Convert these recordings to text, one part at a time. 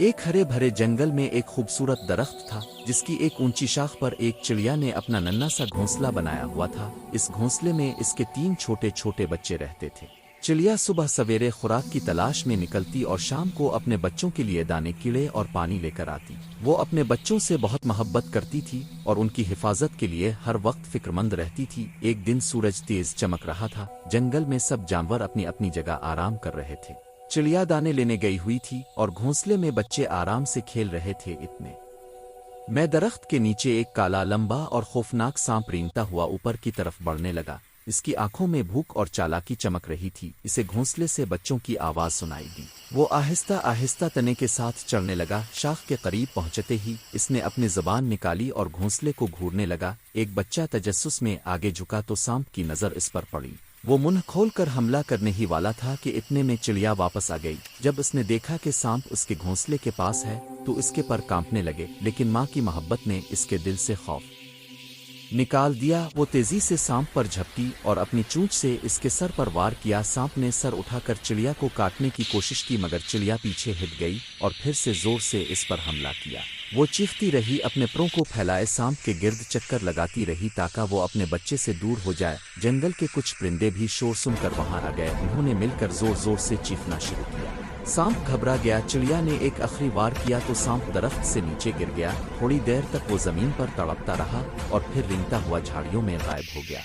ایک ہرے بھرے جنگل میں ایک خوبصورت درخت تھا جس کی ایک اونچی شاخ پر ایک چڑیا نے اپنا ننھا سا گھونسلہ بنایا ہوا تھا۔ اس گھونسلے میں اس کے 3 چھوٹے چھوٹے بچے رہتے تھے۔ چڑیا صبح سویرے خوراک کی تلاش میں نکلتی اور شام کو اپنے بچوں کے لیے دانے کیڑے اور پانی لے کر آتی۔ وہ اپنے بچوں سے بہت محبت کرتی تھی اور ان کی حفاظت کے لیے ہر وقت فکر مند رہتی تھی۔ ایک دن سورج تیز چمک رہا تھا، جنگل میں سب جانور اپنی اپنی جگہ آرام کر رہے تھے۔ چڑیا دانے لینے گئی ہوئی تھی اور گھونسلے میں بچے آرام سے کھیل رہے تھے۔ اتنے میں درخت کے نیچے ایک کالا لمبا اور خوفناک سانپ رینگتا ہوا اوپر کی طرف بڑھنے لگا۔ اس کی آنکھوں میں بھوک اور چالاکی چمک رہی تھی۔ اسے گھونسلے سے بچوں کی آواز سنائی دی۔ وہ آہستہ آہستہ تنے کے ساتھ چڑھنے لگا۔ شاخ کے قریب پہنچتے ہی اس نے اپنی زبان نکالی اور گھونسلے کو گھورنے لگا۔ ایک بچہ تجسس میں آگے جھکا تو سانپ کی نظر اس پر پڑی۔ وہ منہ کھول کر حملہ کرنے ہی والا تھا کہ اتنے میں چڑیا واپس آ گئی۔ جب اس نے دیکھا کہ سانپ اس کے گھونسلے کے پاس ہے تو اس کے پر کانپنے لگے، لیکن ماں کی محبت نے اس کے دل سے خوف نکال دیا۔ وہ تیزی سے سانپ پر جھپٹی اور اپنی چونچ سے اس کے سر پر وار کیا۔ سانپ نے سر اٹھا کر چڑیا کو کاٹنے کی کوشش کی مگر چڑیا پیچھے ہٹ گئی اور پھر سے زور سے اس پر حملہ کیا۔ وہ چیختی رہی، اپنے پروں کو پھیلائے سانپ کے گرد چکر لگاتی رہی تاکہ وہ اپنے بچے سے دور ہو جائے۔ جنگل کے کچھ پرندے بھی شور سن کر وہاں آ گئے۔ انہوں نے مل کر زور زور سے چیخنا شروع کیا۔ سانپ گھبرا گیا۔ چڑیا نے ایک آخری وار کیا تو سانپ درخت سے نیچے گر گیا۔ تھوڑی دیر تک وہ زمین پر تڑپتا رہا اور پھر رینگتا ہوا جھاڑیوں میں غائب ہو گیا۔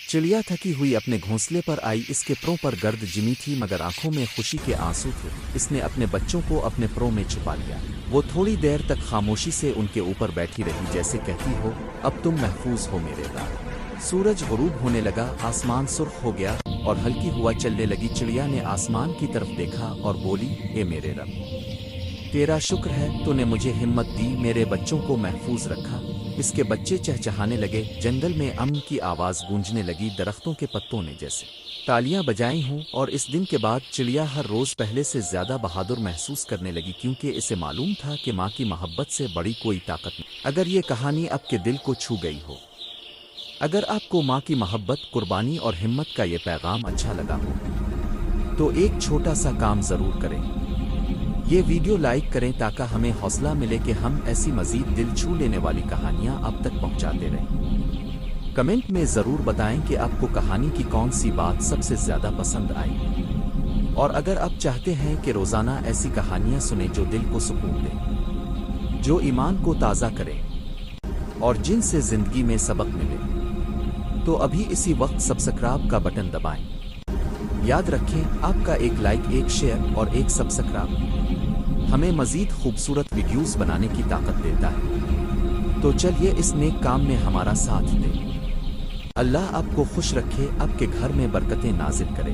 چڑیا تھکی ہوئی اپنے گھونسلے پر آئی۔ اس کے پروں پر گرد جمی تھی مگر آنکھوں میں خوشی کے آنسو تھے۔ اس نے اپنے بچوں کو اپنے پروں میں چھپا لیا۔ وہ تھوڑی دیر تک خاموشی سے ان کے اوپر بیٹھی رہی، جیسے کہتی ہو اب تم محفوظ ہو میرے پاس۔ سورج غروب ہونے لگا، آسمان سرخ ہو گیا اور ہلکی ہوا چلنے لگی۔ چڑیا نے آسمان کی طرف دیکھا اور بولی، اے میرے رب، تیرا شکر ہے تو نے مجھے ہمت دی، میرے بچوں کو محفوظ رکھا۔ اس کے بچے چہچہانے لگے، جنگل میں امن کی آواز گونجنے لگی، درختوں کے پتوں نے جیسے تالیاں بجائی ہوں۔ اور اس دن کے بعد چڑیا ہر روز پہلے سے زیادہ بہادر محسوس کرنے لگی، کیونکہ اسے معلوم تھا کہ ماں کی محبت سے بڑی کوئی طاقت نہیں۔ اگر یہ کہانی آپ کے دل کو چھو گئی ہو، اگر آپ کو ماں کی محبت، قربانی اور ہمت کا یہ پیغام اچھا لگا ہو تو ایک چھوٹا سا کام ضرور کریں، یہ ویڈیو لائک کریں تاکہ ہمیں حوصلہ ملے کہ ہم ایسی مزید دل چھو لینے والی کہانیاں آپ تک پہنچاتے رہیں۔ کمنٹ میں ضرور بتائیں کہ آپ کو کہانی کی کون سی بات سب سے زیادہ پسند آئی، اور اگر آپ چاہتے ہیں کہ روزانہ ایسی کہانیاں سنیں جو دل کو سکون دیں، جو ایمان کو تازہ کریں اور جن سے زندگی میں سبق ملے، تو ابھی اسی وقت سبسکرائب کا بٹن دبائیں۔ یاد رکھیں، آپ کا ایک لائک، ایک شیئر اور ایک سبسکرائب ہمیں مزید خوبصورت ویڈیوز بنانے کی طاقت دیتا ہے۔ تو چلیے اس نیک کام میں ہمارا ساتھ دیں۔ اللہ آپ کو خوش رکھے، آپ کے گھر میں برکتیں نازل کرے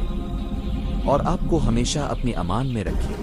اور آپ کو ہمیشہ اپنی امان میں رکھے۔